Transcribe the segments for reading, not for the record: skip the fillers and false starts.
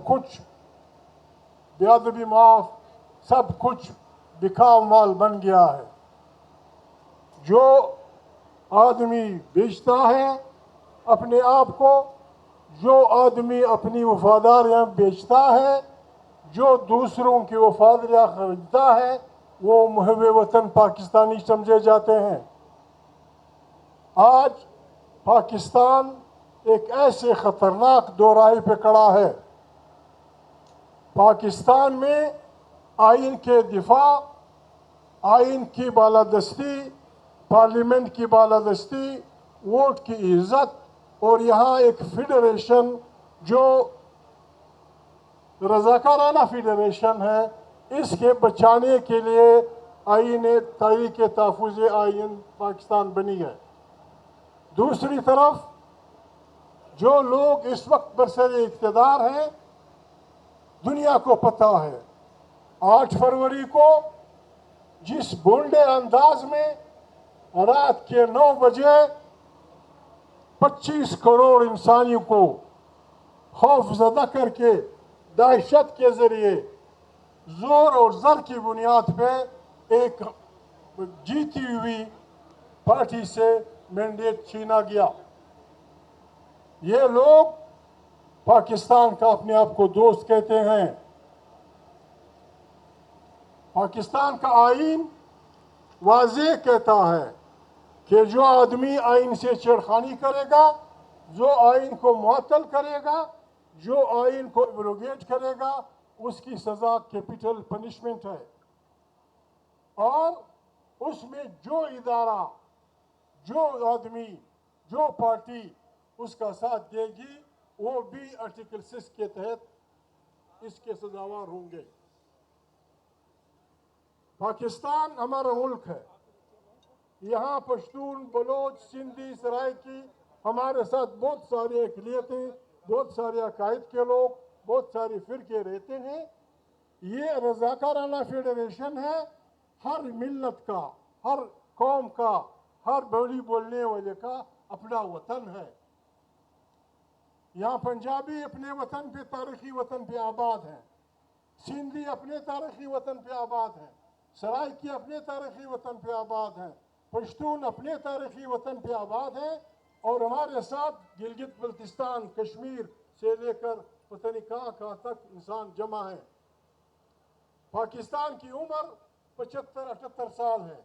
कुछ बेअदबी माफ, सब कुछ बिकाऊ माल बन गया है। जो आदमी बेचता है अपने आप को, जो आदमी अपनी वफादारियाँ बेचता है, जो दूसरों की वफादारियाँ खरीदता है, वो मुहब्बे वतन पाकिस्तानी समझे जाते हैं। आज पाकिस्तान एक ऐसे ख़तरनाक दोराहे पे खड़ा है। पाकिस्तान में आइन के दिफा, आइन की बालादस्ती, पार्लियामेंट की बालादस्ती, वोट की इज्जत, और यहाँ एक फेडरेशन जो रजाकाराना फेडरेशन है, इसके बचाने के लिए आइन तहरीक तहफ़्फ़ुज़ आइन पाकिस्तान बनी है। दूसरी तरफ जो लोग इस वक्त बरसरे इक़्तिदार हैं, दुनिया को पता है 8 फरवरी को जिस गोंडे अंदाज में रात के 9 बजे 25 करोड़ इंसानियों को खौफजदा करके दहशत के जरिए जोर और जर की बुनियाद पे एक जीती हुई पार्टी से मैंडेट छीना गया। ये लोग पाकिस्तान का अपने आप को दोस्त कहते हैं। पाकिस्तान का आइन वाज़ेह कहता है कि जो आदमी आइन से छेड़खानी करेगा, जो आइन को मुअत्तल करेगा, जो आइन को एब्रोगेट करेगा, उसकी सज़ा कैपिटल पनिशमेंट है। और उसमें जो इदारा, जो आदमी, जो पार्टी उसका साथ देगी, वो भी आर्टिकल 6 के तहत इसके सजावार होंगे। पाकिस्तान हमारा मुल्क है। यहाँ पश्तून, बलोच, सिंधी, सराइकी हमारे साथ बहुत सारी अक़लियतें, बहुत सारे अकायद के लोग, बहुत सारे फ़िरके रहते हैं। ये रज़ाकाराना फेडरेशन है। हर मिल्लत का, हर कौम का, हर बोली बोलने वाले का अपना वतन है। यहाँ पंजाबी अपने वतन पे, तारीखी वतन पे आबाद हैं। सिंधी अपने तारीखी वतन पे आबाद हैं। सराइकी अपने तारीखी वतन पे आबाद हैं। पश्तून अपने तारीखी वतन पे आबाद हैं। और हमारे साथ गिलगित बल्तिस्तान, कश्मीर से लेकर पता नहीं कहाँ कहाँ तक इंसान जमा है। पाकिस्तान की उम्र 75-78 साल है,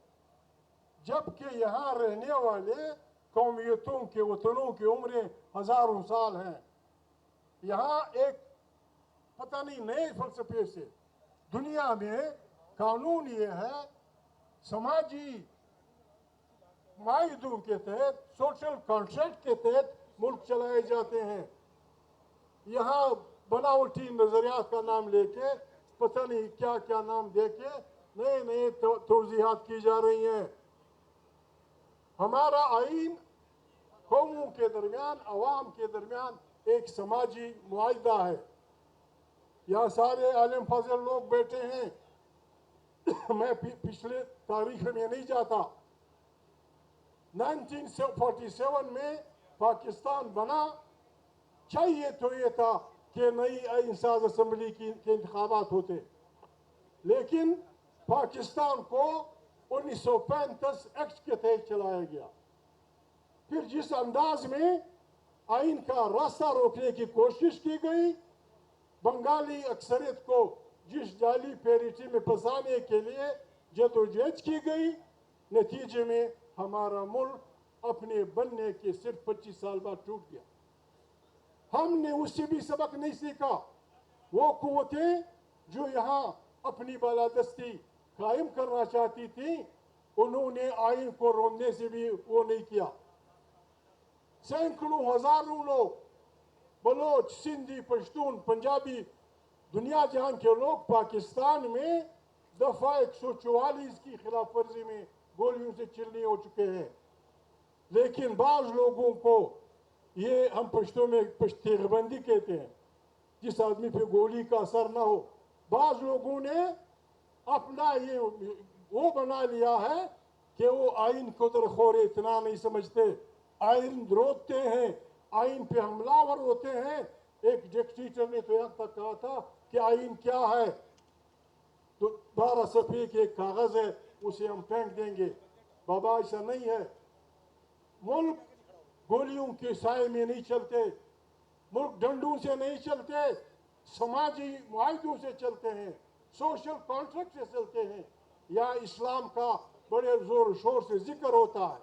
जबकि यहाँ रहने वाले कौमियतों के वतनों की उम्रें हज़ारों साल हैं। यहाँ एक पता नहीं नए फलसफे से दुनिया में कानून ये है, समाजी मायदों के तहत, सोशल कॉन्ट्रैक्ट के तहत मुल्क चलाए जाते हैं। यहाँ बनावटी नजरियात का नाम लेके पता नहीं क्या क्या नाम देके नए नए तौज़ीहात की जा रही हैं। हमारा आइन कौमों के दरमियान, अवाम के दरमियान एक समाजी मुआहिदा है। यहाँ सारे आलिम फाजिल लोग बैठे हैं। मैं पिछले तारीख में नहीं जाता। 1947 में पाकिस्तान बना, चाहिए तो ये था कि नई आइन साज असम्बली के इंतखाबात होते, लेकिन पाकिस्तान को 1935 एक्ट के तहत चलाया गया। फिर जिस अंदाज में आइन का रास्ता रोकने की कोशिश की गई, बंगाली अक्सरियत को जिस जाली पैरिटी में फंसाने के लिए जदोजहद की गई, नतीजे में हमारा मुल्क अपने बनने के सिर्फ 25 साल बाद टूट गया। हमने उससे भी सबक नहीं सीखा। वो कुव्वतें जो यहाँ अपनी बालादस्ती कायम करना चाहती थी, उन्होंने आइन को रोकने से भी वो नहीं किया। सैकड़ों हजारों लोग, बलोच, सिंधी, पश्तून, पंजाबी, दुनिया जहान के लोग पाकिस्तान में दफा 144 की खिलाफ वर्जी में गोलियों से चिल्ली हो चुके हैं। लेकिन बाज लोगों को, ये हम पश्तों में पश्तेगबंदी कहते हैं, जिस आदमी पे गोली का असर ना हो, बाज लोगों ने अपना ये वो बना लिया है कि वो आइन को दरखोर इतना नहीं समझते। आइन रोकते हैं, आइन पे हमलावर होते हैं, एक डिक्टेटर ने तो यहाँ तक कहा था कि आइन क्या है, तो 12 सफ़े के एक कागज है, उसे हम फेंक देंगे। बाबा ऐसा नहीं है। मुल्क गोलियों के साए में नहीं चलते, मुल्क डंडों से नहीं चलते, समाजी मुआहदों से चलते हैं, सोशल कॉन्ट्रैक्ट से चलते हैं। या इस्लाम का बड़े जोर शोर से जिक्र होता है।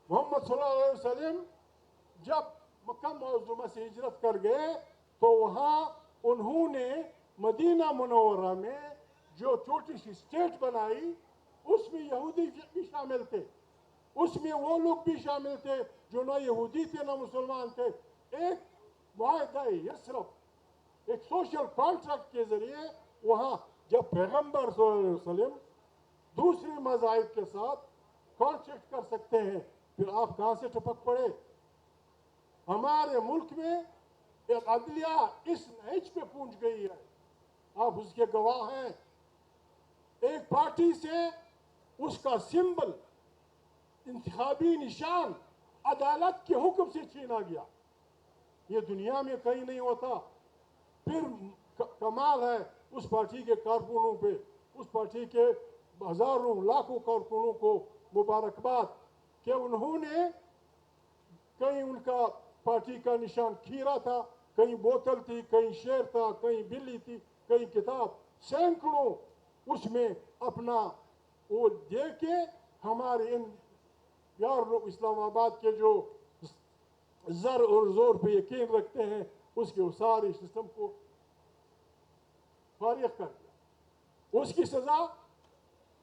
मोहम्मद सल्लल्लाहु अलैहि वसल्लम जब मक्का मुअज़्ज़मा से हिजरत कर गए तो वहाँ उन्होंने मदीना मुनव्वरा में जो छोटी सी स्टेट बनाई, उसमें यहूदी भी शामिल थे, उसमें वो लोग भी शामिल थे जो ना यहूदी थे ना मुसलमान थे। एक मुआहदा यसरफ, एक सोशल कॉन्ट्रैक्ट के जरिए वहाँ जब पैगम्बर सल्लल्लाहु अलैहि वसल्लम दूसरे मज़ाहिब के साथ कॉन्ट्रैक्ट कर सकते हैं, फिर आप कहाँ से टपक पड़े? हमारे मुल्क में एक अदलिया इस नहज पे पहुंच गई है, आप उसके गवाह हैं। एक पार्टी से उसका सिंबल, इंतखाबी निशान अदालत के हुक्म से छीना गया। ये दुनिया में कहीं नहीं होता। फिर कमाल है उस पार्टी के कारकुनों पे, उस पार्टी के हजारों लाखों कारकुनों को मुबारकबाद कि उन्होंने, कहीं उनका पार्टी का निशान खीरा था, कहीं बोतल थी, कहीं शेर था, कहीं बिल्ली थी, कहीं किताब, सैकड़ों उसमें अपना वो दे के हमारे इन यार लोग इस्लामाबाद के जो जर और जोर पे यकीन रखते हैं, उसके सारे सिस्टम को फारिग कर दिया। उसकी सजा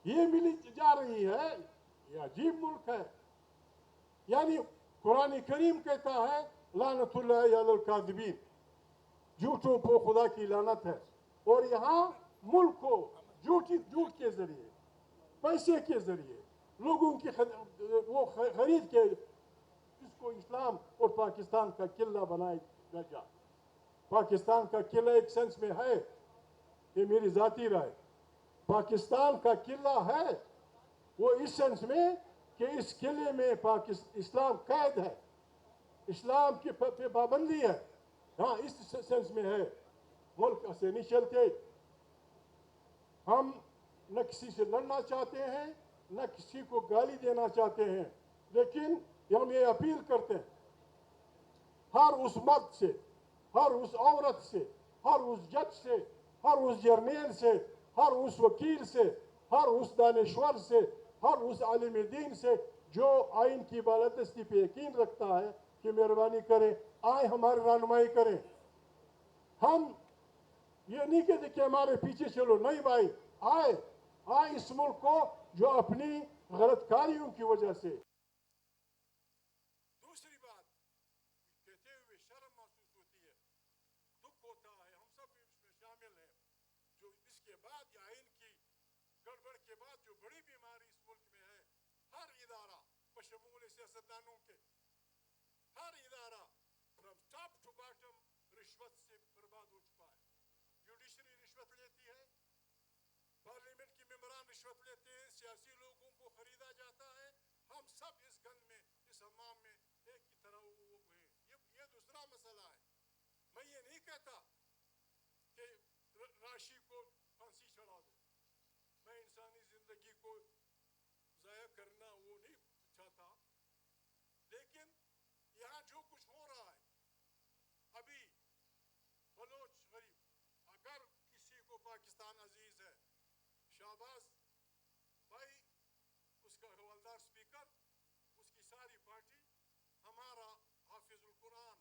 ये मिली जा रही है। ये अजीब मुल्क है। यानी कुरान करीम कहता है लानतुल्लाहि अलल काज़िबीन, झूठों को खुदा की लानत है। और यहाँ मुल्क को झूठ के जरिए, पैसे के जरिए, लोगों की वो खरीद के इसको इस्लाम और पाकिस्तान का किला बनाया जा। पाकिस्तान का किला एक सेंस में है, ये मेरी जाती राय, पाकिस्तान का किला है वो इस सेंस में कि इस किले में इस्लाम कैद है, इस्लाम की पे पाबंदी है। हाँ, इस सेंस में है। मुल्क से नहीं चलते। हम न किसी से लड़ना चाहते हैं, न किसी को गाली देना चाहते हैं, लेकिन हम ये अपील करते हैं हर उस मर्द से, हर उस औरत से, हर उस जज से, हर उस जर्नेल से, हर उस वकील से, हर उस दानिश्वर से, हर उस आलिम दीन से जो आइन की बालादस्ती पे यकीन रखता है कि मेहरबानी करें, आए हमारी रहनुमाई करें। हम ये नहीं कहते कि हमारे पीछे चलो, नहीं भाई, आए इस मुल्क को जो अपनी गलतकारियों की वजह से। दूसरी बात कहते हुए शर्म महसूस होती है, दुख होता है, हम सब भी इसमें शामिल हैं, जो इसके बाद या आइन की गड़बड़ के बाद जो बड़ी बीमारी इस मुल्क में है, हर इदारा बशमूल सियासतदानों के, हर इदारा फ्रॉम टॉप टू बॉटम रिश्वत से बर्बाद हो चुका है। जुडिशरी रिश्वत लेती है, पार्लियामेंट के मेंबरान रिश्वत लेते हैं, सियासी लोगों को खरीदा जाता है। हम सब इस गन में, इस हमाम में एक की तरह वो हैं। ये दूसरा मसला है। मैं ये नहीं कहता कि राशि को फांसी चढ़ा दो, मैं इंसानी जिंदगी को जाया करना वो नहीं चाहता, लेकिन यहाँ जो कुछ हो रहा है अभी, बलोच गरीब, अगर किसी को पाकिस्तान अजीज है, शाहबाज भाई, उसका हवलदार स्पीकर, उसकी सारी पार्टी, हमारा Hafizul Quran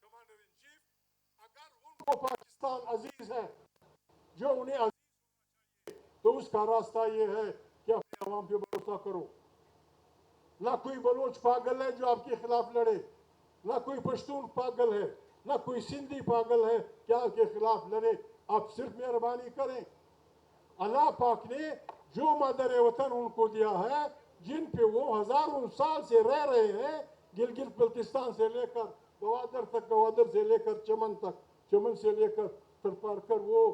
commander in chief, अगर उनको पाकिस्तान अजीज है, जो उन्हें अजीज होना चाहिए, तो उसका रास्ता ये है कि अपने अवाम पे भरोसा करो। ना कोई बलोच पागल है जो आपके खिलाफ लड़े, ना कोई पश्तून पागल है, ना कोई सिंधी पागल है कि आपके खिलाफ लड़े। आप सिर्फ मेहरबानी करें। अल्लाह पाक ने जो मदर वतन उनको दिया है, जिन पे वो हजारों साल से रह रहे हैं, गिलगित बल्तिस्तान से लेकर गवादर तक, गवादर से लेकर चमन तक, चमन से लेकर तरपारकर, वो